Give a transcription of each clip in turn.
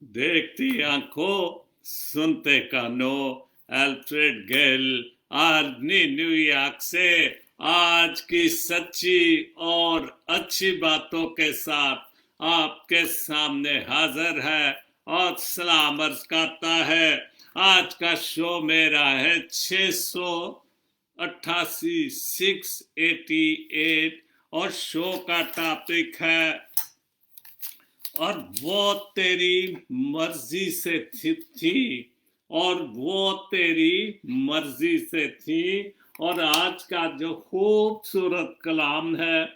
देखती आंखों सुनते कानों, अल्फ्रेड गेल। आज न्यूयॉर्क से आज की सच्ची और अच्छी बातों के साथ आपके सामने हाजिर है और सलाम अर्ज करता है। आज का शो मेरा है 688, 688, और शो का टॉपिक है और वो तेरी मर्जी से थी और वो तेरी मर्जी से थी। और आज का जो खूबसूरत कलाम है,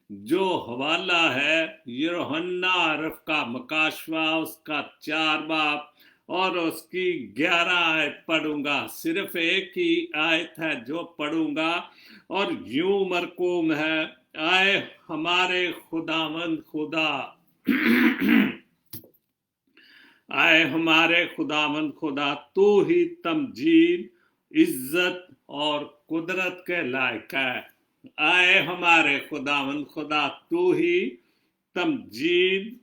जो हवाला है यूहन्ना अरफ का मकाशवा, उसका 4 बाब और उसकी 11 आयत पढ़ूंगा। सिर्फ एक ही आयत है जो पढ़ूंगा और यूं मरकूम है, आए हमारे खुदावंद खुदा आए हमारे खुदावंद खुदा, तू ही तमजीद, इज्जत और कुदरत के लायक है। आए हमारे खुदावंद खुदा, तू ही तमजीद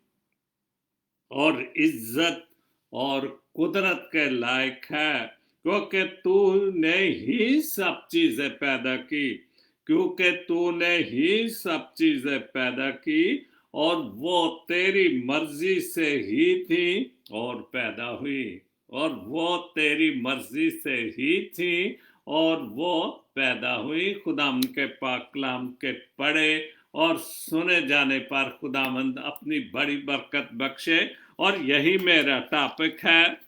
और इज्जत और कुदरत के लायक है, क्योंकि तूने ही सब चीजें पैदा की, क्योंकि तूने ही सब चीजें पैदा की और वो तेरी मर्जी से ही थी और पैदा हुई, और वो तेरी मर्जी से ही थी और वो पैदा हुई। खुदावंद के पाक कलाम के पढ़े और सुने जाने पर खुदावंद अपनी बड़ी बरकत बख्शे। और यही मेरा टॉपिक है,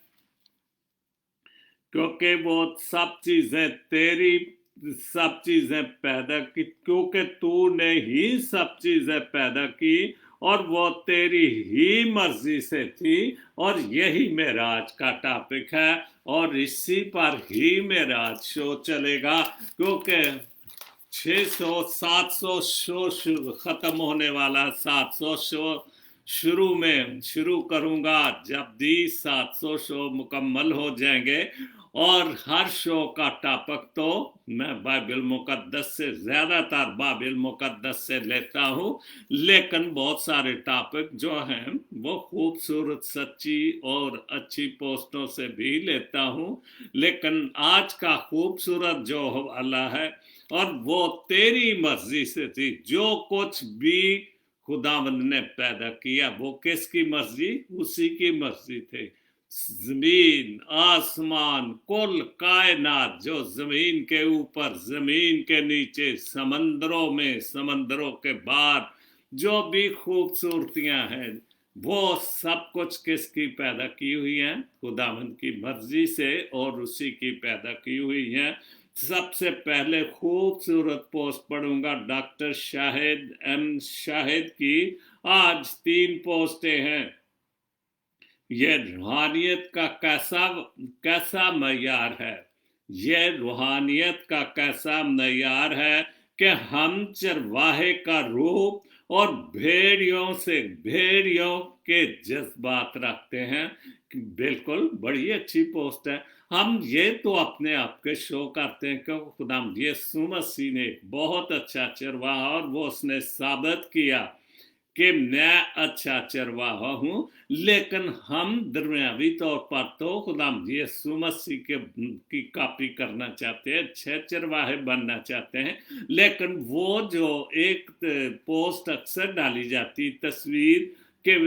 क्योंकि वो सब चीजें तेरी सब चीजें पैदा की, क्योंकि तूने ही सब चीजें पैदा की और वो तेरी ही मर्जी से थी। और यही मेरा आज का टॉपिक है और इसी पर ही मेरा आज शो चलेगा, क्योंकि 600 700 शो खत्म होने वाला, 700 शो शुरू करूंगा जब भी 700 शो मुकम्मल हो जाएंगे। और हर शो का टॉपिक तो मैं बाइबल मुकद्दस से, ज्यादातर बाइबल मुकद्दस से लेता हूं, लेकिन बहुत सारे टॉपिक जो हैं वो खूबसूरत सच्ची और अच्छी पोस्टों से भी लेता हूं। लेकिन आज का खूबसूरत जो हवाला है, और वो तेरी मर्जी से थी, जो कुछ भी खुदावंद ने पैदा किया वो किसकी मर्जी? उसी की मर्जी थे। जमीन आसमान कुल कायनात, जो जमीन के ऊपर, जमीन के नीचे, समंदरों में, समंदरों के बाहर जो भी खूबसूरतियां हैं, वो सब कुछ किसकी पैदा की हुई है? खुदावंद की मर्जी से और उसी की पैदा की हुई है। सबसे पहले खूबसूरत पोस्ट पढ़ूंगा डॉक्टर शाहिद एम शाहिद की। आज 3 पोस्टें हैं। ये रूहानियत का कैसा कैसा मयार है, ये रूहानियत का कैसा मयार है कि हम चरवाहे का रूप और भेड़ियों के जज्बात रखते हैं। बिल्कुल बड़ी अच्छी पोस्ट है। हम ये तो अपने आप के शो करते हैं कि खुदा यीशु मसीह ने बहुत अच्छा चरवाहा, और वो उसने साबित किया कि मैं अच्छा चरवाहा हूं। लेकिन हम दुनियावी तौर पर तो खुदा यीशु मसीह के की कॉपी करना चाहते हैं, अच्छे चरवाहे बनना चाहते हैं। लेकिन वो जो एक पोस्ट अक्सर डाली जाती तस्वीर के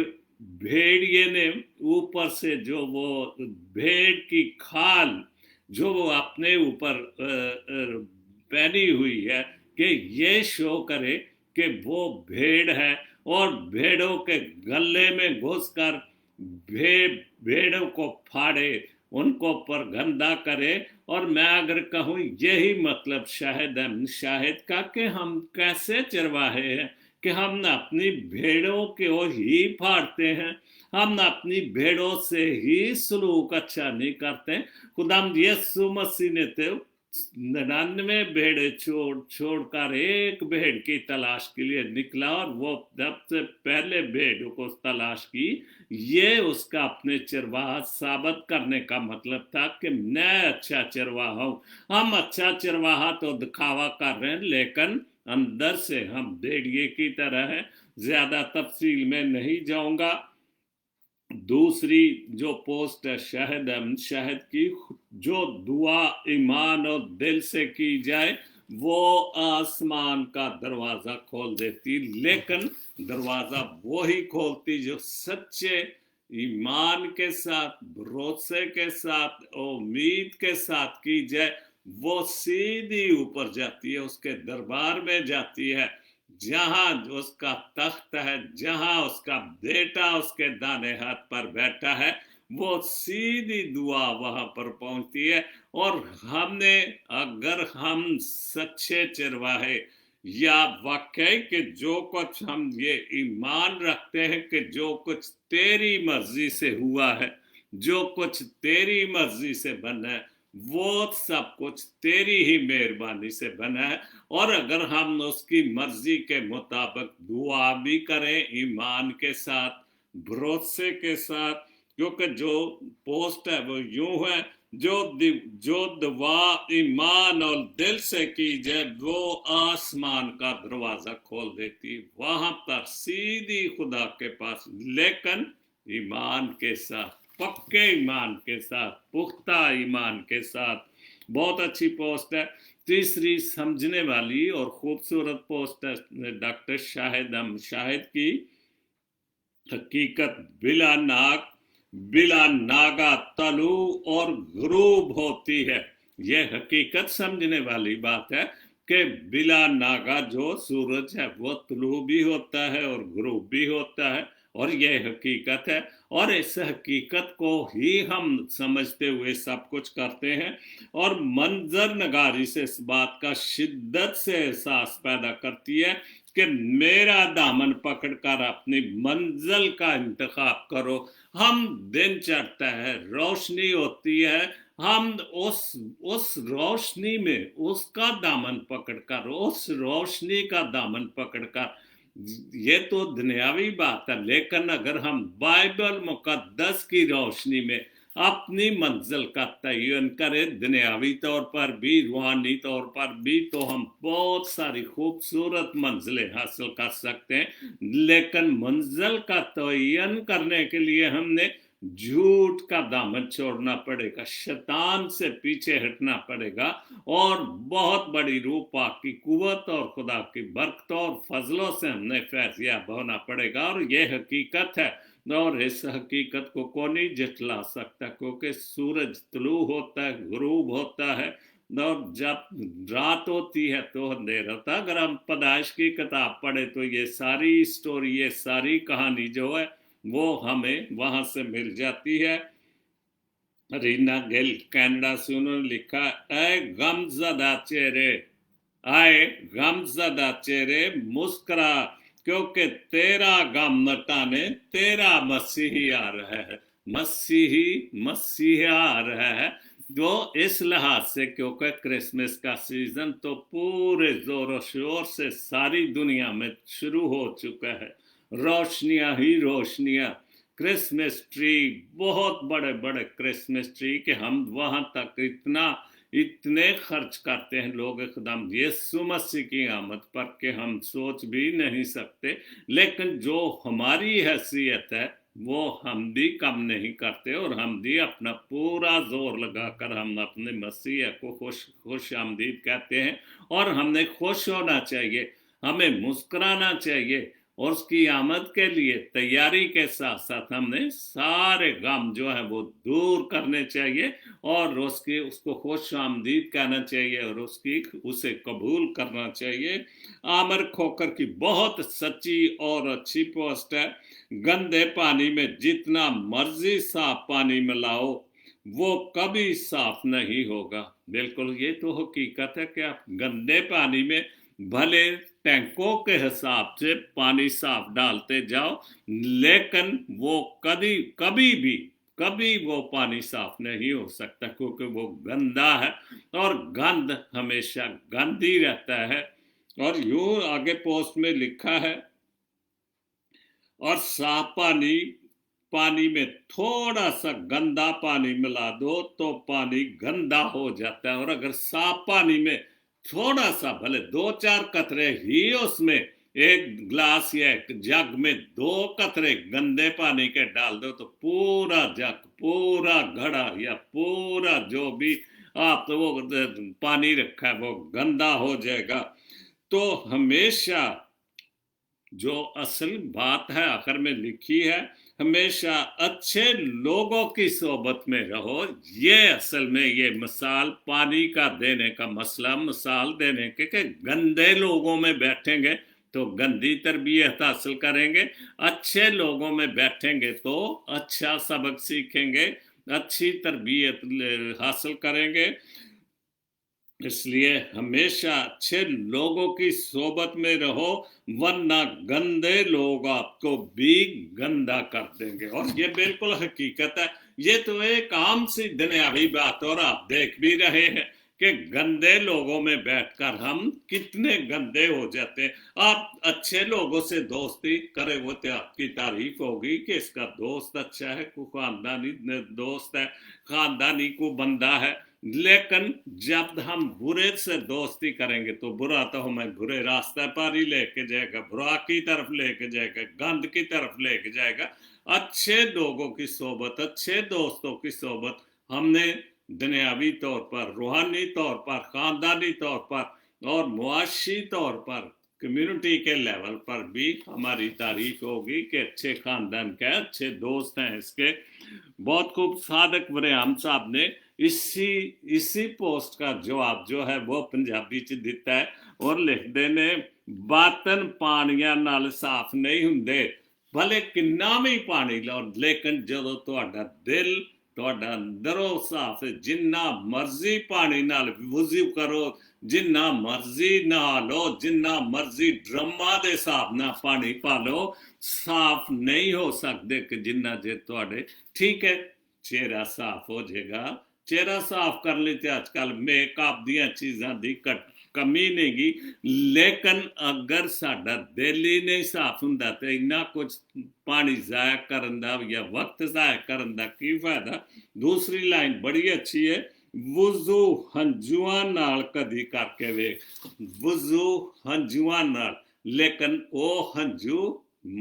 भेड़िए ने ऊपर से जो वो भेड़ की खाल जो वो अपने ऊपर पहनी हुई है, कि ये शो करे कि वो भेड़ है, और भेड़ों के गले में घुसकर भेड़ों को फाड़े, उनको पर गंदा करे। और मैं अगर कहूँ यही मतलब शाहिद का कि हम कैसे चरवाहे हैं कि हम अपनी भेड़ों को ही फाड़ते हैं, हम अपनी भेड़ों से ही सलूक अच्छा नहीं करते। खुदाम यीशु मसीह ने तो 99 भेड़े छोड़कर एक भेड़ की तलाश के लिए निकला, और वो सबसे पहले भेड़ को तलाश की। ये उसका अपने चरवाहा साबित करने का मतलब था कि मैं अच्छा चरवाहा हूं। हम अच्छा चरवाहा तो दिखावा कर रहे हैं, लेकिन अंदर से हम भेड़िए की तरह हैं। ज्यादा तफसील में नहीं जाऊंगा। दूसरी जो पोस्ट है शहद अहमद शाहिद की, जो दुआ ईमान और दिल से की जाए वो आसमान का दरवाजा खोल देती, लेकिन दरवाजा वो ही खोलती जो सच्चे ईमान के साथ, भरोसे के साथ, उम्मीद के साथ की जाए, वो सीधी ऊपर जाती है, उसके दरबार में जाती है, जहां उसका तख्त है, जहां उसका बेटा उसके दाने हाथ पर बैठा है, वो सीधी दुआ वहां पर पहुंचती है। और हमने, अगर हम सच्चे चरवाहे या वाकई के जो कुछ हम ये ईमान रखते हैं कि जो कुछ तेरी मर्जी से हुआ है, जो कुछ तेरी मर्जी से बना है, वो सब कुछ तेरी ही मेहरबानी से बना है, और अगर हम उसकी मर्जी के मुताबिक दुआ भी करें ईमान के साथ, भरोसे के साथ, क्योंकि जो पोस्ट है वो यूं है, जो दुआ ईमान और दिल से की जाए वो आसमान का दरवाजा खोल देती, वहां पर सीधी खुदा के पास, लेकिन ईमान के साथ, पक्के ईमान के साथ, पुख्ता ईमान के साथ। बहुत अच्छी पोस्ट है। तीसरी समझने वाली और खूबसूरत पोस्ट है डॉक्टर शाहिद अहमद शाहिद की, हकीकत बिला नागा तलू और गुरूब होती है। यह हकीकत समझने वाली बात है कि बिला नागा जो सूरज है वो तुलू भी होता है और गुरूब भी होता है, और यह हकीकत है, और इस हकीकत को ही हम समझते हुए सब कुछ करते हैं, और मंजर नगारी से इस बात का शिद्दत से एहसास पैदा करती है कि मेरा दामन पकड़कर अपनी मंजिल का इंतखाब करो। हम दिन चढ़ता है, रोशनी होती है, हम उस रोशनी में उसका दामन पकड़कर, उस रोशनी का दामन पकड़कर, ये तो दुनियावी बात है, लेकिन अगर हम बाइबल मुकद्दस की रोशनी में अपनी मंजिल का तयन करें, दुनियावी तौर पर भी, रूहानी तौर पर भी, तो हम बहुत सारी खूबसूरत मंजिलें हासिल कर सकते हैं। लेकिन मंजिल का तयन करने के लिए हमने झूठ का दामन छोड़ना पड़ेगा, शैतान से पीछे हटना पड़ेगा, और बहुत बड़ी रूह पाक की कुव्वत और खुदा की बरकतों और फजलों से हमने फैज़याब होना पड़ेगा। और ये हकीकत है, और इस हकीकत को कौन नहीं जटला सकता, क्योंकि सूरज तुलू होता है, गुरूब होता है, और जब रात होती है तो अंधेरा होता है। अगर हम पैदाइश की किताब पढ़े तो ये सारी स्टोरी, ये सारी कहानी जो है वो हमें वहां से मिल जाती है। रीना गिल कनाडा से उन्होंने लिखा, ऐ गमज़दा चेहरे, आए गमज़दा चेहरे मुस्कुरा, क्योंकि तेरा गम मिटाने तेरा मसीही आ रहा है। मसीहा आ रहा है, जो इस लिहाज से क्योंकि क्रिसमस का सीजन तो पूरे जोर शोर से सारी दुनिया में शुरू हो चुका है, रोशनियां ही रोशनियां, क्रिसमस ट्री, बहुत बड़े बड़े क्रिसमस ट्री कि हम वहां तक इतने खर्च करते हैं लोग एकदम यीशु मसीह की आमद पर कि हम सोच भी नहीं सकते। लेकिन जो हमारी हैसियत है वो हम भी कम नहीं करते, और हम भी अपना पूरा जोर लगाकर हम अपने मसीह को खुश आमदीद कहते हैं। और हमने खुश होना चाहिए, हमें मुस्कुराना चाहिए, और उसकी आमद के लिए तैयारी के साथ साथ हमने सारे गम जो है वो दूर करने चाहिए, और उसको खुश आमदीद कहना चाहिए, और उसे कबूल करना चाहिए। आमिर खोकर की बहुत सच्ची और अच्छी पोस्ट है, गंदे पानी में जितना मर्जी साफ पानी मिलाओ वो कभी साफ नहीं होगा। बिल्कुल, ये तो हकीकत है कि आप गंदे पानी में भले टैंकों के हिसाब से पानी साफ डालते जाओ, लेकिन वो कभी वो पानी साफ नहीं हो सकता, क्योंकि वो गंदा है, और गंद हमेशा गंद ही रहता है। और यूं आगे पोस्ट में लिखा है, और साफ पानी में थोड़ा सा गंदा पानी मिला दो तो पानी गंदा हो जाता है, और अगर साफ पानी में थोड़ा सा, भले 2-4 कतरे ही उसमें एक गिलास या एक जग में 2 कतरे गंदे पानी के डाल दो तो पूरा जग, पूरा घड़ा या पूरा जो भी आप तो वो पानी रखा है वो गंदा हो जाएगा। तो हमेशा जो असल बात है आखिर में लिखी है, हमेशा अच्छे लोगों की सोबत में रहो। ये असल में ये मिसाल पानी का देने का मसला, मिसाल देने के कि गंदे लोगों में बैठेंगे तो गंदी तरबियत हासिल करेंगे, अच्छे लोगों में बैठेंगे तो अच्छा सबक सीखेंगे, अच्छी तरबियत हासिल करेंगे। इसलिए हमेशा अच्छे लोगों की सोबत में रहो, वरना गंदे लोग आपको भी गंदा कर देंगे। और ये बिल्कुल हकीकत है, ये तो एक आम सी दुनियावी बात, और आप देख भी रहे हैं कि गंदे लोगों में बैठकर हम कितने गंदे हो जाते हैं। आप अच्छे लोगों से दोस्ती करें वो तो आपकी तारीफ होगी कि इसका दोस्त अच्छा है, को खानदानी दोस्त है, खानदानी को बंदा है। लेकिन जब हम बुरे से दोस्ती करेंगे तो बुरा तो हमें बुरे रास्ते पर ही लेके जाएगा, बुरा की तरफ लेके जाएगा, गंद की तरफ लेके जाएगा। अच्छे लोगों की सोबत, अच्छे दोस्तों की सोबत हमने दुनियावी तौर पर, रूहानी तौर पर, खानदानी तौर पर और मुआशी तौर पर, कम्युनिटी के लेवल पर भी हमारी तारीफ होगी कि अच्छे खानदान के अच्छे दोस्त हैं इसके। बहुत खूब सादक वरेआम साहब ने इसी पोस्ट का जवाब जो है वो पंजाबी च दिता है और लिखते ने, बातन पानिया नाल साफ नहीं हुंदे, भले किन्ना भी पानी लो, लेकिन जदों तुहाडा दिल, तुहाडा अंदरों साफ है, जिन्ना मर्जी पानी नाल वुजू करो, जिन्ना मर्जी नहा लो, जिन्ना मर्जी ड्रम्मा दे हिसाब नाल पानी पा लो, साफ नहीं हो सकते कि जिन्ना जे तुहाडे। ठीक है, चेहरा साफ हो जाएगा, चेहरा साफ कर लेते आजकल मेकअप दियां चीज़ां दी कमी नहीं गी, लेकिन अगर साडा दिल ही नहीं साफ हुंदा तो इन्ना कुछ पानी जाया करन दा या वक्त जाया करन दा की फायदा। दूसरी लाइन बड़ी अच्छी है, वुजू हंजुआं नाल कदी करके वेख, वुजू हंजुआं नाल, लेकिन वो हंजू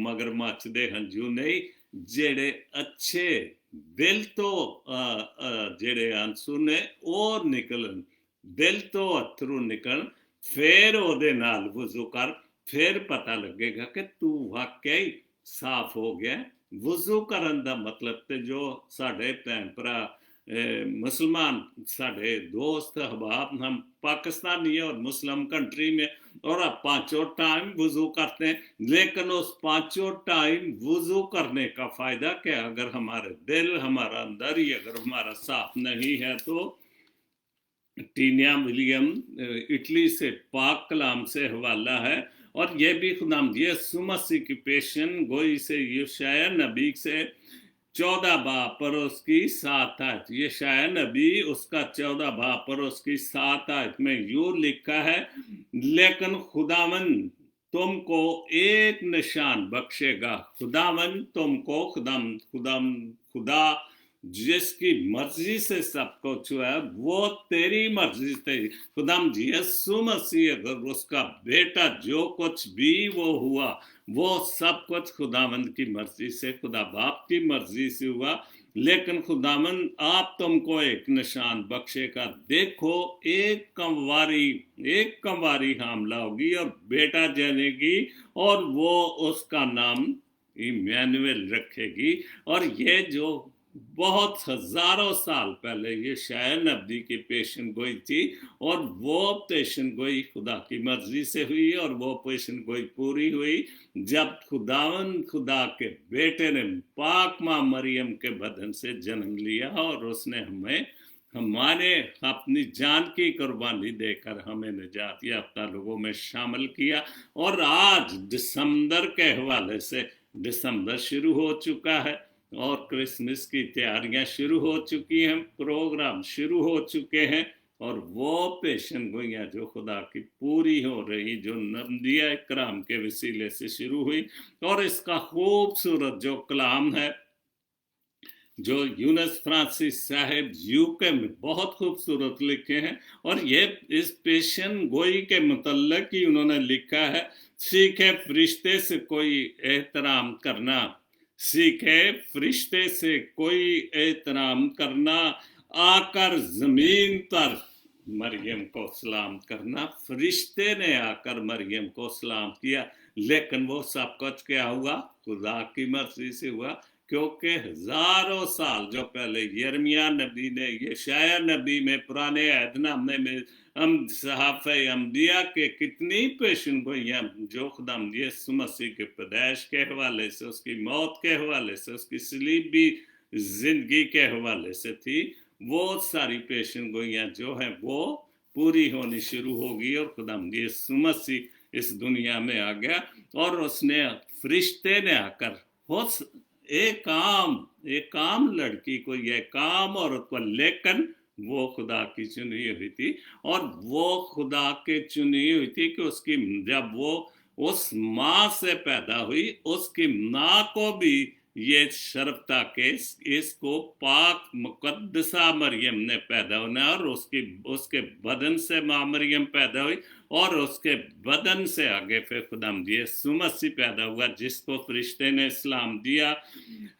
मगरमच्छ दे हंजू नहीं, जेड़े अच्छे दिल तो जेड़े आंसू ने वो निकलन, दिल तो अथरू निकलन, फिर ओदे नाल वुजू कर, फिर पता लगेगा कि तू वाकई साफ हो गया। वुजू करन दा मतलब ते जो साडे भैन भरा मुसलमान साडे दोस्त अहबाब, हम पाकिस्तानी और मुस्लिम कंट्री में और अब 5 टाइम वुजू करते हैं, लेकिन उस 5 टाइम वुजू करने का फायदा क्या, अगर हमारे दिल, हमारा अंदर ही अगर हमारा साफ नहीं है। तो टीनिया विलियम इटली से पाक कलाम से हवाला है, और यह भी खुदाम यसू मसीह की पेशन गोई से यशाया नबी से 14 बाब पर उसकी 7 आयत, यशाया नबी उसका 14 बाब पर उसकी 7 आयत में यूं लिखा है, लेकिन खुदावन तुमको एक निशान बख्शेगा। खुदावन तुमको, खुदा जिसकी मर्जी से सबको छुआ है वो तेरी मर्जी से, खुदाम यीशु मसीह अगर उसका बेटा जो कुछ भी वो हुआ वो सब कुछ खुदावंद की मर्जी से, खुदा बाप की मर्जी से हुआ। लेकिन खुदावंद आप तुमको एक निशान बख्शेगा, देखो एक कंवारी हामला होगी और बेटा जनेगी और वो उसका नाम इमैनुएल रखेगी। और ये जो बहुत हजारों साल पहले ये शायर नबी की पेशन गोई थी, और वो पेशन गोई खुदा की मर्जी से हुई, और वो पेशन गोई पूरी हुई जब खुदा के बेटे ने पाक माँ मरियम के बदन से जन्म लिया, और उसने हमारे अपनी जान की कुर्बानी देकर हमें निजात याफ्ता लोगों में शामिल किया। और आज दिसंबर के हवाले से, दिसंबर शुरू हो चुका है और क्रिसमस की तैयारियां शुरू हो चुकी हैं, प्रोग्राम शुरू हो चुके हैं, और वो पेशन गोइयाँ जो खुदा की पूरी हो रही, जो नबिया इकराम के वसीले से शुरू हुई। और इसका खूबसूरत जो कलाम है जो यूनुस फ्रांसिस साहब यूके में बहुत खूबसूरत लिखे हैं। और ये इस पेशन गोई के मुतल्लक ही उन्होंने लिखा है, सीखे फरिश्ते से कोई एहतराम करना, सीखे फरिश्ते से कोई एहतराम करना, आकर जमीन पर मरियम को सलाम करना। फरिश्ते ने आकर मरियम को सलाम किया, लेकिन वो सब कुछ क्या हुआ? खुदा की मर्जी से हुआ, क्योंकि हजारों साल जो पहले यिर्मयाह नबी ने, यशायाह नबी में, पुराने अहदनामे में, हम सहाफ़े अंबिया के कितनी पेशन गोइयां जो खुदा यीशु मसीह के पैदाइश के हवाले से, उसकी मौत के हवाले से, उसकी सलीबी जिंदगी के हवाले से थी, वो सारी पेशन गोइयां जो हैं वो पूरी होनी शुरू होगी। और खुदा यीशु मसीह इस दुनिया में आ गया, और उसने फरिश्ते ने आकर एक आम लड़की को, एक आम औरत को, लेकिन वो खुदा की चुनी हुई थी, और वो खुदा के चुनी हुई थी कि उसकी, जब वो उस माँ से पैदा हुई, उसकी माँ को भी ये शर्फ था कि इसको पाक मुकद्दसा मरियम ने पैदा होना, और उसके बदन से माँ मरियम पैदा हुई, और उसके बदन से आगे फिर खुदा यीशु मसीह पैदा हुआ, जिसको फरिश्ते ने सलाम दिया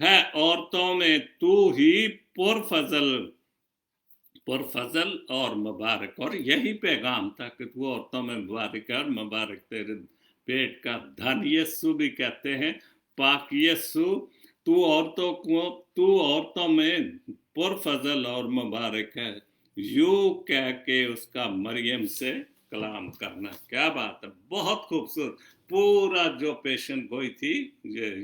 है, औरतों में तू ही पुरफजल और मुबारक। और यही पैगाम था कि तू औरतों में मुबारक है, और मुबारक तेरे पेट का धन। यीशु भी कहते हैं, पाक यीशु, तू औरतों में पुरफजल और मुबारक है, यूं कह के उसका मरियम से कलाम करना। क्या बात है, बहुत खूबसूरत। पूरा जो पेशन गोई थी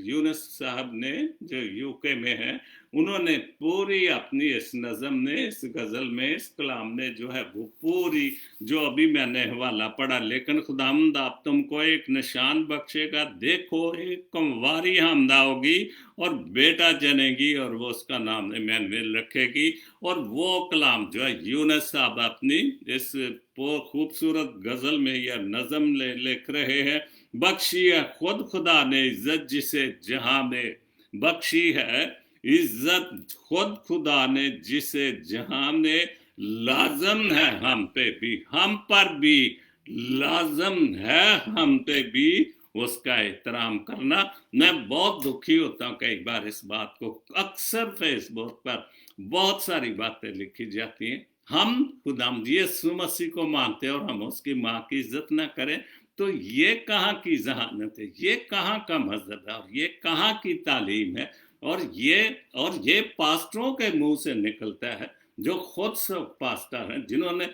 यूनुस साहब ने, जो यूके में है, उन्होंने पूरी अपनी इस नज़म ने, इस गज़ल में, इस कलाम ने जो है वो पूरी, जो अभी मैंने हवाला पढ़ा, लेकिन खुदावंद आप तुमको एक निशान बख्शेगा, देखो एक कुंवारी हमदा होगी और बेटा जनेगी, और वो उसका नाम इम्मानुएल रखेगी। और वो कलाम जो है यूनुस साहब अपनी इस खूबसूरत गज़ल में या नज़म लिख रहे हैं, बख्शी है खुद खुदा ने इज्जत जिसे जहां में, बख्शी है इज्जत खुद खुदा ने जिसे जहां में, लाजम है हम पे भी, हम पर भी लाजम है हम पे भी उसका एहतराम करना। मैं बहुत दुखी होता हूँ कई बार इस बात को, अक्सर फेसबुक पर बहुत सारी बातें लिखी जाती हैं, हम खुदाम यीशु मसीह को मानते हैं और हम उसकी माँ की इज्जत ना करें, तो ये कहाँ की जहानत है, ये कहाँ का मजहब है, और ये कहाँ की तालीम है, और ये पास्टरों के मुंह से निकलता है, जो खुद से पास्टर हैं, जिन्होंने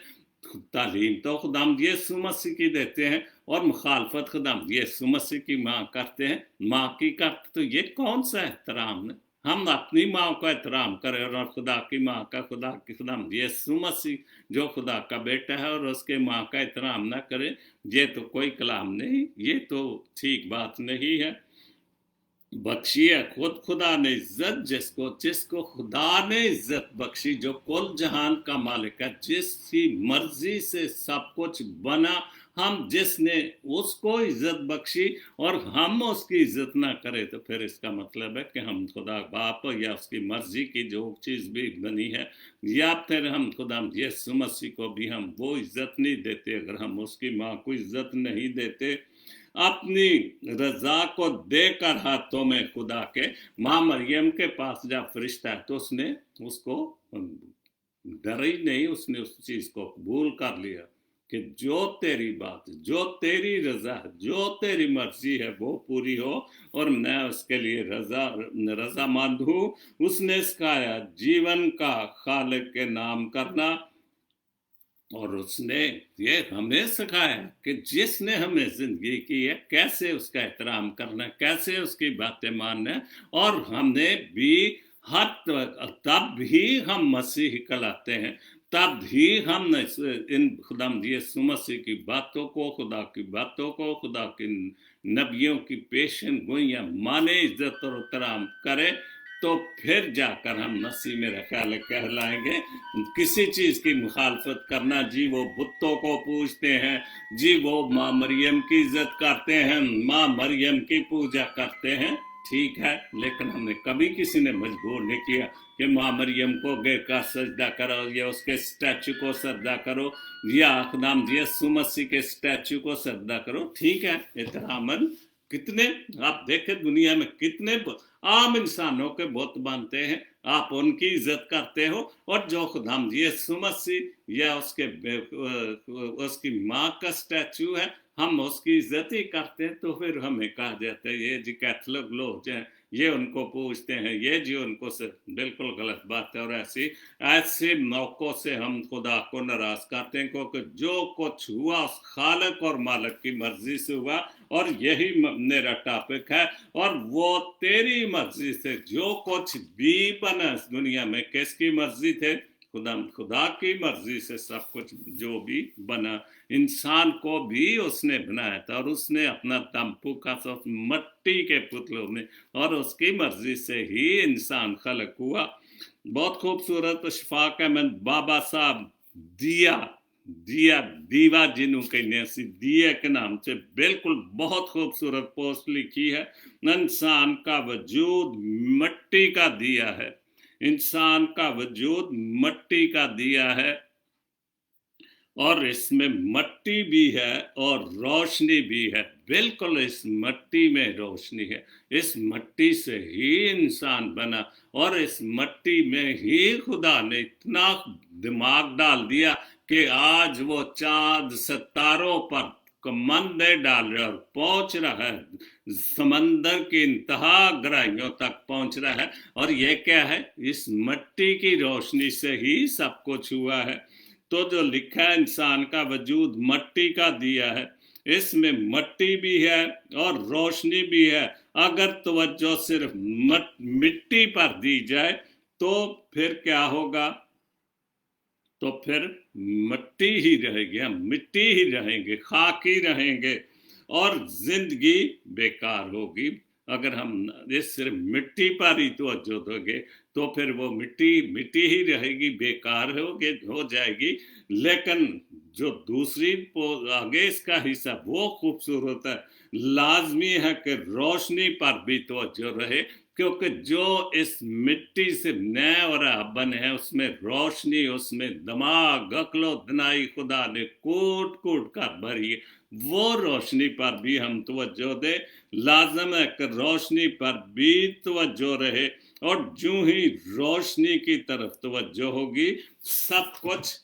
तालीम तो खुदाम यीशु मसीह की देते हैं और मुखालफत खुदाम यीशु मसीह की माँ करते हैं, माँ की करते, तो ये कौन सा एहतराम है? हम अपनी माँ का एहतराम करें और खुदा की माँ का, खुदाम यीशु मसीह जो खुदा का बेटा है और उसके माँ का एहतराम ना करें, ये तो कोई कलाम नहीं, ये तो ठीक बात नहीं है। बख्शी है खुद खुदा ने इज्जत जिसको खुदा ने इज्जत बख्शी, जो कुल जहान का मालिक है, जिसकी मर्जी से सब कुछ बना, हम जिसने उसको इज्जत बख्शी और हम उसकी इज्जत ना करें, तो फिर इसका मतलब है कि हम खुदा बाप या उसकी मर्जी की जो चीज़ भी बनी है, या फिर हम खुदा यीशु मसीह को भी हम वो इज्जत नहीं देते, अगर हम उसकी माँ को इज्जत नहीं देते, अपनी रजा को देकर हाथों में खुदा के, माँ मरियम के पास जब फरिश्ता है तो उसने उसको डर ही नहीं, उसने उस चीज को कबूल कर लिया कि जो तेरी बात, जो तेरी रजा, जो तेरी मर्जी है वो पूरी हो और मैं उसके लिए रजामंद हूँ। उसने सिखाया जीवन का खालिक के नाम करना, और उसने ये हमें सिखाया कि जिसने हमें जिंदगी की है कैसे उसका एहतराम करना, कैसे उसकी बातें मानना, और हमने भी तब भी हम मसीह कहलाते हैं, तब भी हम इन खुदा यीशु मसीह की बातों को, खुदा की बातों को, खुदा की नबियों की पेशन गोइयां माने, इज्जत और एहतराम करें, तो फिर जाकर हम मसीह मेरा ख्याल कहलाएंगे। किसी चीज की मुखालफत करना, जी वो बुतों को पूजते हैं, जी वो माँ मरियम की इज्जत करते हैं, माँ मरियम की पूजा करते हैं, ठीक है, लेकिन हमने कभी किसी ने मजबूर नहीं किया कि माँ मरियम को गिर का सजदा करो या उसके स्टैचू को सजदा करो या नाम यीशु मसीह के स्टैचू को सजदा करो। ठीक है, एहतरामन कितने आप देखें दुनिया में कितने आम इंसानों के बुत बनते हैं, आप उनकी इज्जत करते हो, और जो खुदाम यीशु मसीह या उसकी माँ का स्टैचू है हम उसकी इज्जत ही करते हैं, तो फिर हमें कहा जाता है ये जी कैथलिक लोग हैं, ये उनको पूछते हैं, ये जी उनको से बिल्कुल गलत बात है। और ऐसे मौकों से हम खुदा को नाराज करते हैं, क्योंकि जो कुछ हुआ उस खालिक और मालिक की मर्जी से हुआ, और यही मेरा टॉपिक है। और वो तेरी मर्जी से जो कुछ भी बना इस दुनिया में किसकी मर्जी थे? खुदा की मर्जी से सब कुछ जो भी बना, इंसान को भी उसने बनाया था, और उसने अपना दम फूंका था मट्टी के पुतलों में, और उसकी मर्जी से ही इंसान खलक हुआ। बहुत खूबसूरत शफाक अहमद बाबा साहब दीवा जिन्हों कहने सी दिया के नाम से बिल्कुल बहुत खूबसूरत पोस्ट लिखी है। इंसान का वजूद मट्टी का दिया है, इंसान का वजूद मट्टी का दिया है, और इसमें मट्टी भी है और रोशनी भी है। बिल्कुल इस मट्टी में रोशनी है, इस मट्टी से ही इंसान बना, और इस मट्टी में ही खुदा ने इतना दिमाग डाल दिया कि आज वो चांद सितारों पर कमंदे डाल रहा है और पहुंच रहा है, समंदर की इंतहा गहराइयों तक पहुंच रहा है। और ये क्या है? इस मट्टी की रोशनी से ही सब कुछ हुआ है। तो जो लिखा है इंसान का वजूद मट्टी का दिया है, इसमें मट्टी भी है और रोशनी भी है। अगर तवज्जो सिर्फ मिट्टी पर दी जाए तो फिर क्या होगा? तो फिर मिट्टी ही रहेगी, हम मिट्टी ही रहेंगे, खाक ही रहेंगे, और जिंदगी बेकार होगी। अगर हम इस सिर्फ मिट्टी पर ही तवज्जो दोगे तो फिर वो मिट्टी ही रहेगी, बेकार हो जाएगी। लेकिन जो दूसरी आगे इसका हिस्सा वो खूबसूरत है। लाजमी है कि रोशनी पर भी तवज्जो रहे, क्योंकि जो इस मिट्टी से नए और बने हैं उसमें रोशनी, उसमें दिमाग, अक्लो दनाई खुदा ने कूट कूट कर भरी है। वो रोशनी पर भी हम तवज्जो दे। लाजम है कि रोशनी पर भी तवज्जो रहे, और जो ही रोशनी की तरफ तवज्जो होगी सब कुछ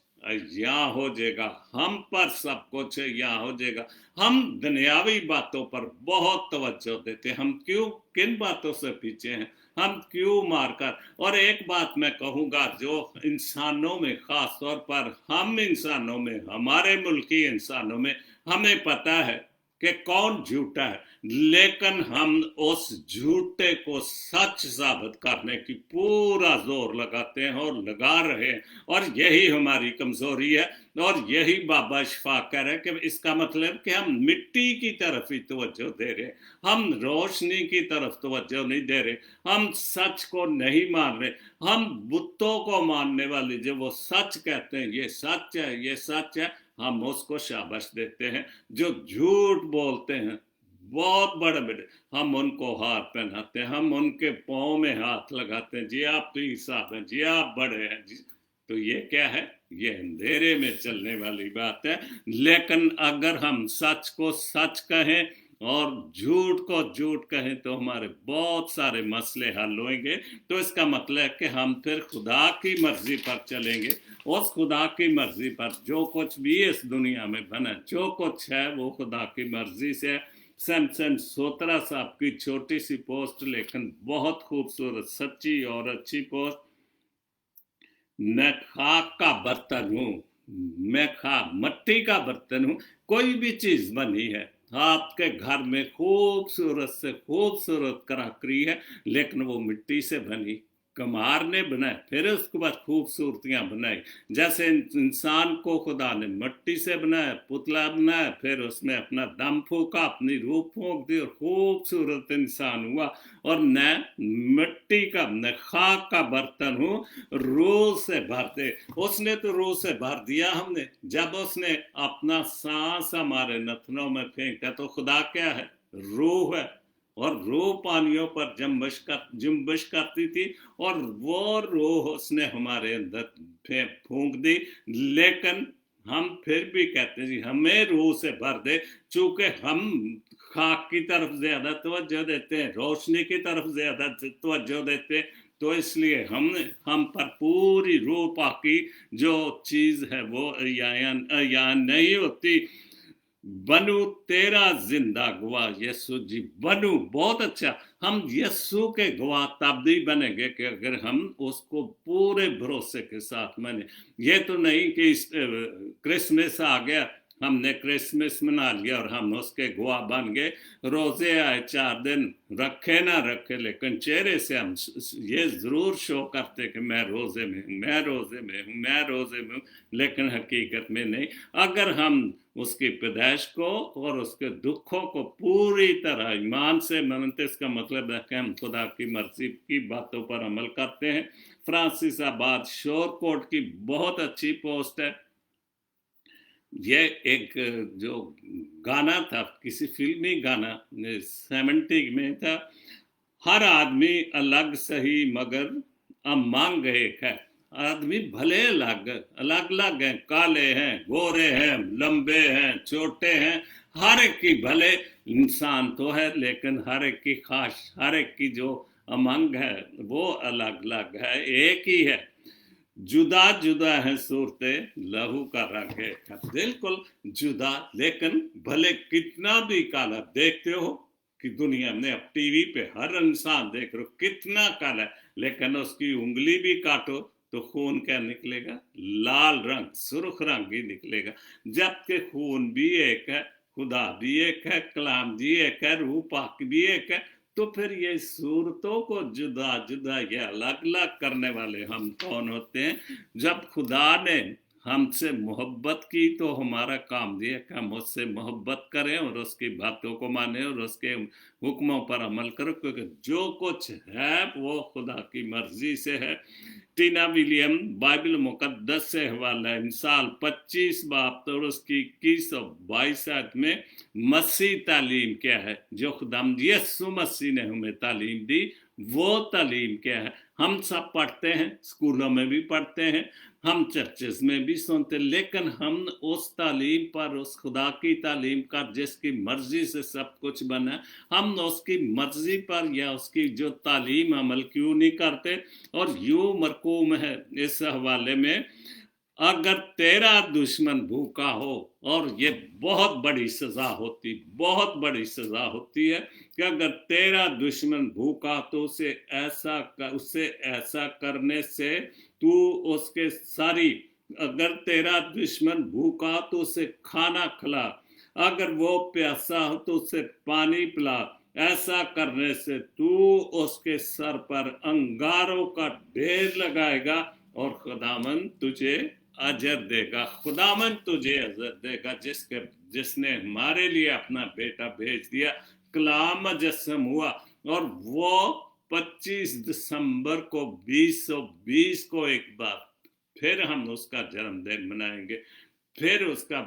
यहाँ हो जाएगा, हम पर सब कुछ यहाँ हो जाएगा। हम दुनियावी बातों पर बहुत तवज्जो देते, हम क्यों किन बातों से पीछे हैं, हम क्यों मारकर। और एक बात मैं कहूँगा, जो इंसानों में खास तौर पर हम इंसानों में, हमारे मुल्की इंसानों में हमें पता है कि कौन झूठा है, लेकिन हम उस झूठे को सच साबित करने की पूरा जोर लगाते हैं और लगा रहे हैं, और यही हमारी कमजोरी है। और यही बाबा शफा कह रहे हैं कि इसका मतलब कि हम मिट्टी की तरफ ही तवज्जो दे रहे, हम रोशनी की तरफ तवज्जो नहीं दे रहे, हम सच को नहीं मान रहे। हम बुतों को मानने वाले जो वो सच कहते हैं ये सच है, ये सच है, हम उसको शाबाश देते हैं। जो झूठ बोलते हैं बहुत बड़े बड़े, हम उनको हाथ पहनाते हैं, हम उनके पाँव में हाथ लगाते हैं, जी आप पीर साहब हैं, जी आप बड़े हैं जी। तो ये क्या है? ये अंधेरे में चलने वाली बात है। लेकिन अगर हम सच को सच कहें और झूठ को झूठ कहें तो हमारे बहुत सारे मसले हल होंगे। तो इसका मतलब है कि हम फिर खुदा की मर्जी पर चलेंगे। उस खुदा की मर्जी पर जो कुछ भी इस दुनिया में बना, जो कुछ है वो खुदा की मर्जी से। सैमसन सोत्रा साहब की छोटी सी पोस्ट, लेकिन बहुत खूबसूरत, सच्ची और अच्छी पोस्ट। मैं खाक का बर्तन हूँ, मैं मट्टी का बर्तन हूँ। कोई भी चीज बनी है आपके घर में खूबसूरत से खूबसूरत कराकरी है, लेकिन वो मिट्टी से बनी, कमार ने बनाए, फिर उसके बाद खूबसूरतियां बनाई। जैसे इंसान को खुदा ने मिट्टी से बनाया, पुतला बनाया, फिर उसमें अपना दम फूका, अपनी रूह फूंक दी और खूबसूरत इंसान हुआ। और मैं मिट्टी का, मैं खाक का बर्तन हूँ, रूह से भर दे। उसने तो रूह से भर दिया हमने, जब उसने अपना सांस हमारे नथनों में फेंका। तो खुदा क्या है? रूह है। और रूह पानियों पर जुम्बिश करती थी, और वो रूह उसने हमारे अंदर फूंक दी। लेकिन हम फिर भी कहते हैं जी हमें रूह से भर दे, चूंकि हम खाक की तरफ ज्यादा तवज्जो देते हैं, रोशनी की तरफ ज्यादा तवज्जो देते हैं, तो इसलिए हम पर पूरी रूह पाकी जो चीज है वो या नहीं होती। बनू तेरा जिंदा गवाह यीशु जी, बनू बहुत अच्छा। हम यीशु के गवाह तब भी बनेंगे कि अगर हम उसको पूरे भरोसे के साथ माने। ये तो नहीं कि क्रिसमस आ गया, हमने क्रिसमस मना लिया और हम उसके गवाह बन गए, रोजे आए 4 दिन, रखे ना रखे, लेकिन चेहरे से हम ये जरूर शो करते कि मैं रोजे में हूँ, मैं रोजे में हूँ, मैं रोजे में हूँ, लेकिन हकीकत में नहीं। अगर हम उसकी पैदाइश को और उसके दुखों को पूरी तरह ईमान से मानते, इसका मतलब है कि हम खुदा की मर्जी की बातों पर अमल करते हैं। फ्रांसिस आबाद शोरकोट की बहुत अच्छी पोस्ट है। ये एक जो गाना था, किसी फिल्मी गाना 70 में था, हर आदमी अलग सही मगर मांग एक है। आदमी भले अलग अलग हैं, काले हैं, गोरे हैं, लंबे हैं, छोटे हैं, हर एक की भले इंसान तो है, लेकिन हर एक की खास, हर एक की जो अमंग है वो अलग अलग है, एक ही है। जुदा जुदा है सूरतें, लहू का रंग है, बिल्कुल जुदा, लेकिन भले कितना भी काला देखते हो कि दुनिया में अब टीवी पे हर इंसान देख रहे हो कितना काला है, लेकिन उसकी उंगली भी काटो तो खून क्या निकलेगा? लाल रंग, सुर्ख रंग ही निकलेगा। जबकि खून भी एक है, खुदा भी एक है, कलाम भी एक है, रूह पाक भी एक है। तो फिर ये सूरतों को जुदा जुदा या अलग अलग करने वाले हम कौन होते हैं? जब खुदा ने हमसे मोहब्बत की तो हमारा काम दिया कि हम उससे मोहब्बत करें और उसकी बातों को माने और उसके हुक्मों पर अमल करो, क्योंकि जो कुछ है वो खुदा की मर्जी से है। टीना विलियम बाइबल मुकद्दस से हवाला है, मिसाल 25 बाब और उसकी 21 और 22 आयत में मसीह तालीम क्या है, जो खुदाम यीशु मसीह ने हमें तालीम दी, वो तालीम क्या है? हम सब पढ़ते हैं, स्कूलों में भी पढ़ते हैं, हम चर्चेस में भी सुनते, लेकिन हम उस तालीम पर, उस खुदा की तालीम का जिसकी मर्जी से सब कुछ बना, हम उसकी मर्जी पर या उसकी जो तालीम अमल क्यों नहीं करते? और यूं मरकूम है इस हवाले में, अगर तेरा दुश्मन भूखा हो, और ये बहुत बड़ी सजा होती, बहुत बड़ी सजा होती है कि अगर तेरा दुश्मन भूखा तो उससे ऐसा करने से तू उसके सारी, अगर तेरा दुश्मन भूखा तो उसे खाना खिला, अगर वो प्यासा हो तो उसे पानी पिला, ऐसा करने से तू उसके सर पर अंगारों का ढेर लगाएगा और खुदावन तुझे अजर देगा, खुदावन तुझे अजर देगा, जिसने हमारे लिए अपना बेटा भेज दिया, कलाम मुजस्सम हुआ। और वो 25 दिसंबर को 2020 को एक बार फिर हम उसका जन्मदिन मनाएंगे, फिर उसका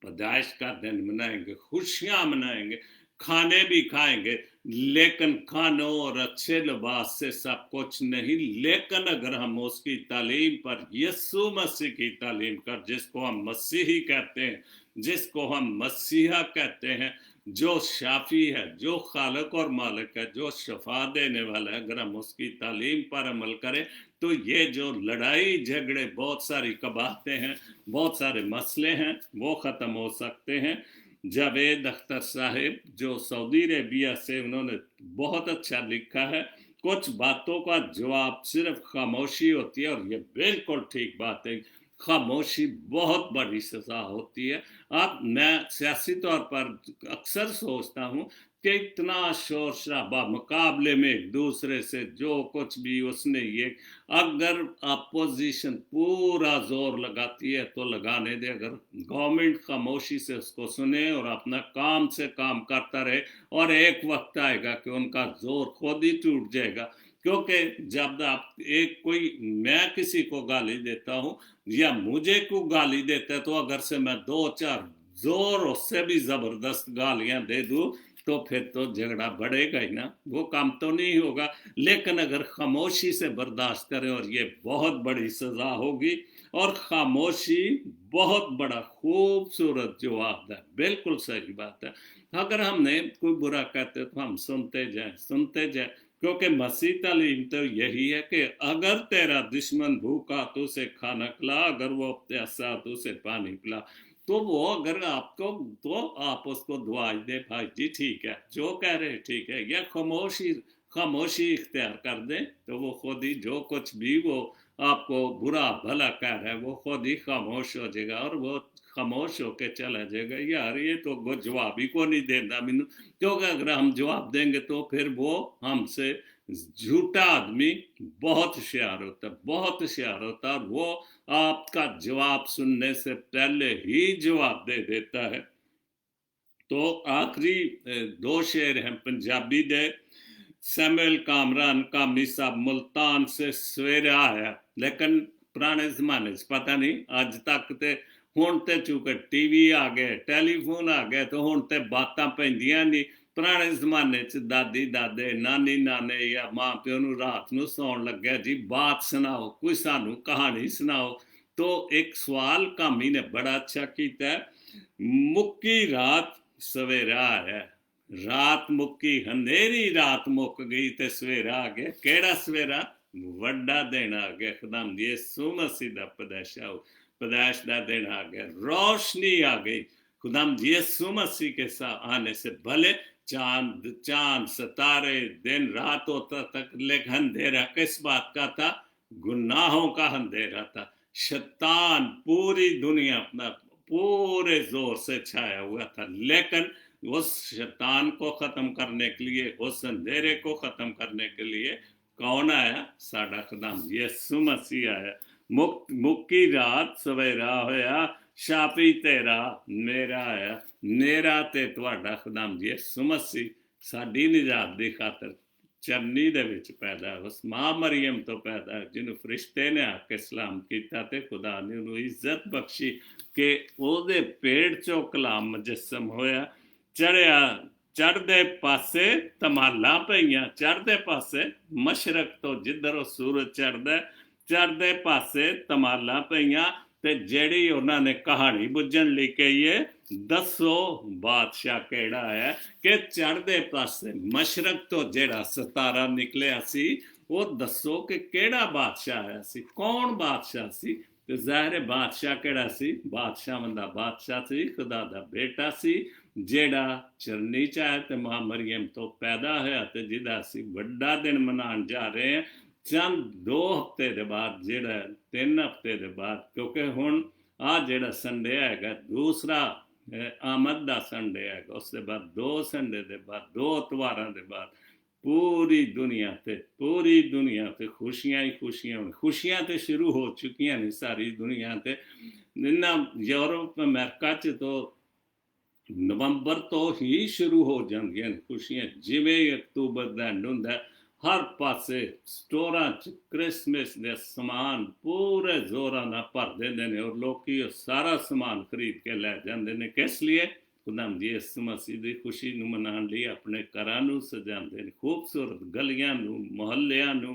पैदाइश का दिन मनाएंगे, खुशियां मनाएंगे, खाने भी खाएंगे, लेकिन खानों और अच्छे लिबास से सब कुछ नहीं। लेकिन अगर हम उसकी तालीम पर, यीशु मसीह की तालीम कर, जिसको हम मसीही कहते हैं, जिसको हम मसीहा कहते हैं, जो शाफी है, जो खालक और मालिक है, जो शफा देने वाला है, अगर हम उसकी तालीम पर अमल करें तो ये जो लड़ाई झगड़े, बहुत सारी कबाहतें हैं, बहुत सारे मसले हैं, वो ख़त्म हो सकते हैं। जावेद अख्तर साहिब जो सऊदी अरेबिया से, उन्होंने बहुत अच्छा लिखा है, कुछ बातों का जवाब सिर्फ खामोशी होती है, और ये बिल्कुल ठीक बात है, खामोशी बहुत बड़ी सजा होती है। अब मैं सियासी तौर पर अक्सर सोचता हूँ कि इतना शोर शराबा मुकाबले में एक दूसरे से, जो कुछ भी उसने ये, अगर अपोजिशन पूरा जोर लगाती है तो लगाने दे, अगर गवर्नमेंट खामोशी से उसको सुने और अपना काम से काम करता रहे, और एक वक्त आएगा कि उनका जोर खुद ही टूट जाएगा। क्योंकि जब आप मैं किसी को गाली देता हूँ या मुझे को गाली देता है, तो अगर से मैं 2-4 जोर उससे भी जबरदस्त गालियां दे दूं तो फिर तो झगड़ा बढ़ेगा ही ना, वो काम तो नहीं होगा। लेकिन अगर खामोशी से बर्दाश्त करें, और ये बहुत बड़ी सजा होगी, और खामोशी बहुत बड़ा खूबसूरत जवाब है, बिल्कुल सही बात है। अगर हमने कोई बुरा कहते तो हम सुनते जाए, क्योंकि मसीह तालीम तो यही है कि अगर तेरा दुश्मन भूखा तो उसे खाना खिला, अगर वो प्यासा तो उसे पानी पिला। तो वो अगर आपको, तो आप उसको दुआ दे, भाई जी ठीक है, जो कह रहे ठीक है, या खामोशी इख्तियार कर दे, तो वो खुद ही जो कुछ भी वो आपको बुरा भला कह रहा है, वो खुद ही खामोश हो जाएगा, और वो खामोश होके चला जाएगा। यार ये तो वो जवाब ही को नहीं देता मैनू, क्योंकि अगर हम जवाब देंगे तो फिर वो हमसे, झूठा आदमी बहुत होशियार होता है, बहुत होशियार होता है, और वो आपका जवाब सुनने से पहले ही जवाब दे देता है। तो आखिरी दो शेर हैं पंजाबी दे। सैमुअल कामरान कामी साहब मुल्तान से सवेरा आया, लेकिन पुराने जमाने पता नहीं, अज तक तो हुण ते चूंकि टीवी आ गए, टैलीफोन आ गए, तो हुण ते बातां पैंदियां नहीं। पुराने जमाने च दादी दादे, नानी नाने या माँ प्यो नूं रात नूं सौण लग्या जी बात सुनाओ, कोई सानू कहानी सुनाओ। तो एक सवाल कामी ने बड़ा अच्छा किया है, मुक्की रात सवेरा आया, रात मुक्की, अंधेरी रात मुक गई ते सवेरा आ गया। केड़ा सवेरा? वड्डा दिन आ गया, खुदाम यीशु मसीह दा पैदाइश दा दिन आ गया, रोशनी आ गई खुदाम यीशु मसीह के साथ आने से। भले चांद सितारे दिन रात होता तक, लेकिन अंधेरा किस बात का था? गुनाहों का अंधेरा था। शैतान पूरी दुनिया अपना पूरे जोर से छाया हुआ था, लेकिन उस शैतान को खत्म करने के लिए, उस अंधेरे को खत्म करने के लिए कौन आया? साडा खुदाम यीशु मसीह आया। मुक्की रात सवेरा होया, शापी तेरा मेरा आया, मेरा ते तुहाडा खुदाम यीशु मसीह साडी निजात दी खातर चरनी दे विच पैदा, उस मां मरियम तो पैदा, जिन्होंने फरिश्ते ने आके सलाम किया, ते खुदा ने उन्होंने इज्जत बख्शी कि ओदे पेड़ चो कलाम मुजस्सम होया। चढ़िया चढ़दे पासे धमालां पईयां, चढ़दे पासे मशरक तो जिधर सूरज चढ़दा, चढ़दे पासे धमालां पईयां। ते जेड़ी उन्होंने कहानी बुझन लई कही है, दसो बादशाह केड़ा है कि चढ़दे पासे मशरक तो जेड़ा सितारा निकलिया सी, वो दसो कि केड़ा बादशाह आया सी, कौन बादशाह सी? ते ज़ाहिर बादशाह केड़ा सी? बादशाह दा बादशाह सी, खुदा दा बेटा सी, जेड़ा चरनी च आया ते मां मरियम तो पैदा होया, ते जिहदा असीं वड्डा दिन मनाउण जा रहे हैं। चंद 2 हफ्ते के बाद, जेड़ा 3 हफ्ते के बाद, क्योंकि हुण आ जेड़ा संडे हैगा दूसरा आमद दा संडे है, उसके बाद 2 संडे के बाद, 2 इतवारां के बाद पूरी दुनिया ते खुशियां ही खुशियां तो शुरू हो चुकी ने सारी दुनिया ते। यूरोप अमेरिका च तो नवंबर तो ही शुरू हो जांदियां खुशियां, जिवें अक्तूबर दा एंड हुंदा, हर पासे स्टोरां च क्रिसमस दे समान पूरे जोरां नाल भर दिंदे ने, और लोकी सारा समान खरीद के लै जांदे ने। किस लिए? खुदाम यीशु मसीह दी खुशी नूं मनाउण लई अपने घरां नूं सजांदे ने, खूबसूरत गलियां नूं, मुहल्लियां नूं,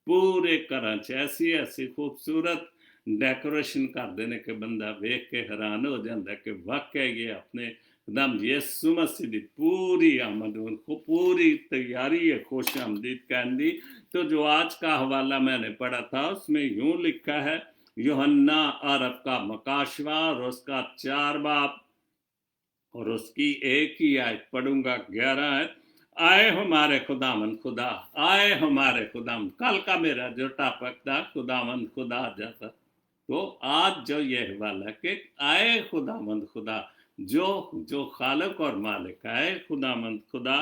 पूरे घरां च ऐसी खूबसूरत डेकोरेशन करते हैं कि बंदा वेख के हैरान हो जाता है कि वाकई ये अपने खुदाम यीशु मसीह की पूरी आमद, पूरी तैयारी है खुश आमदीद कहने। तो जो आज का हवाला मैंने पढ़ा था, उसमें यूं लिखा है, यूहन्ना अरब का मकाशवा और उसका 4 बाब और उसकी एक ही आयत पढ़ूंगा, 11 है। आए हमारे खुदावंद खुदा, आए हमारे खुदावंद। कल का मेरा जो टॉपिक था खुदावंद खुदा जाता, तो आज जो ये हवाला कि आए खुदावंद खुदा, जो खालिक और मालिक, आए खुदावंद खुदा,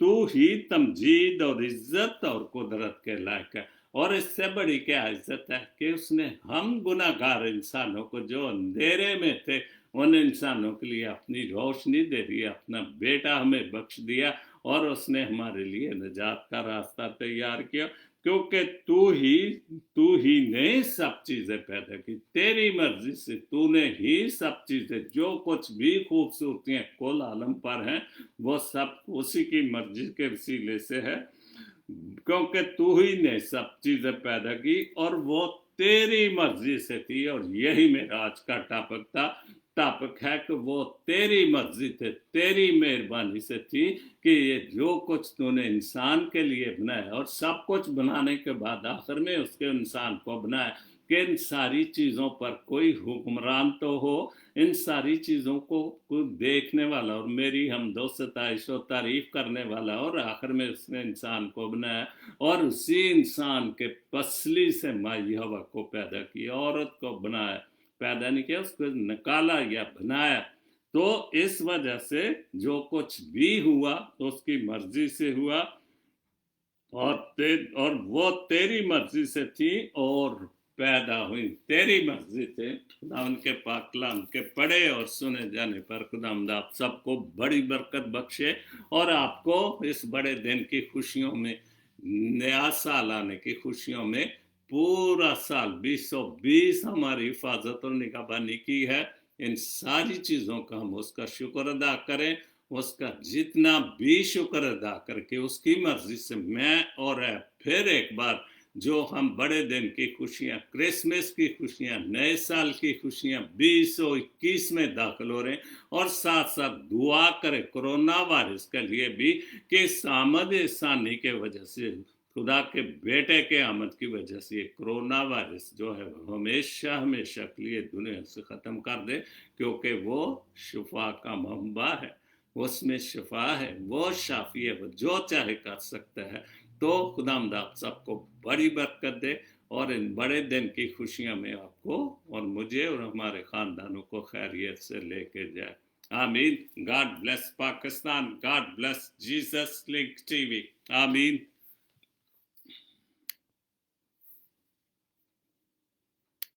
तू ही तमजीद और इज्जत और कुदरत के लायक है। और इससे बड़ी क्या इज्जत है कि उसने हम गुनाहगार इंसानों को, जो अंधेरे में थे, उन इंसानों के लिए अपनी रोशनी दे दी, अपना बेटा हमें बख्श दिया, اور اس نے ہمارے لیے نجات کا راستہ تیار کیا، کیونکہ تو ہی نے سب چیزیں پیدا کی، تیری مرضی سے تو نے ہی سب چیزیں، جو کچھ بھی خوبصورتیاں کل عالم پر ہیں وہ سب اسی کی مرضی کے وسیلے سے ہے، کیونکہ تو ہی نے سب چیزیں پیدا کی اور وہ تیری مرضی سے تھی۔ اور یہی میرا آج کا ٹاپک ہے کہ وہ تیری مرضی تھے، تیری مہربانی سے تھی کہ یہ جو کچھ تو نے انسان کے لیے بنایا، اور سب کچھ بنانے کے بعد آخر میں اس کے انسان کو بنایا کہ ان ساری چیزوں پر کوئی حکمران تو ہو، ان ساری چیزوں کو دیکھنے والا اور میری حمد و ستائش و تعریف کرنے والا، اور آخر میں اس نے انسان کو بنایا اور اسی انسان کے پسلی سے مائی ہوا کو پیدا کیا، عورت کو بنایا، پیدا نہیں کیا، اس کو نکالا یا بنایا۔ تو اس وجہ سے جو کچھ بھی ہوا تو اس کی مرضی سے ہوا، اور وہ تیری مرضی سے تھی اور پیدا ہوئی، تیری مرضی تھے۔ خدا ان کے پاک کلام کے پڑھے اور سنے جانے پر خداوند آپ سب کو بڑی برکت بخشے، اور آپ کو اس بڑے دن کی خوشیوں میں، نیا سال آنے کی خوشیوں میں، پورا سال 2020 ہماری حفاظت اور نگہبانی کی ہے، ان ساری چیزوں کا ہم اس کا شکر ادا کریں، اس کا جتنا بھی شکر ادا کر کے اس کی مرضی سے میں اور پھر ایک بار جو ہم بڑے دن کی خوشیاں، کرسمس کی خوشیاں، نئے سال کی خوشیاں 2021 میں داخل ہو رہے ہیں، اور ساتھ ساتھ دعا کریں کرونا وائرس کے لیے بھی کہ اس آمد ثانی کے وجہ سے، خدا کے بیٹے کے آمد کی وجہ سے یہ کرونا وائرس جو ہے ہمیشہ کے لیے دنیا سے ختم کر دے، کیونکہ وہ شفا کا منبع ہے، اس میں شفا ہے، وہ شافی ہے، وہ جو چاہے کر سکتا ہے۔ تو خداوند آپ سب کو بڑی برکت دے اور ان بڑے دن کی خوشیاں میں آپ کو اور مجھے اور ہمارے خاندانوں کو خیریت سے لے کے جائے، آمین۔ God bless Pakistan, God bless Jesus link T V, آمین۔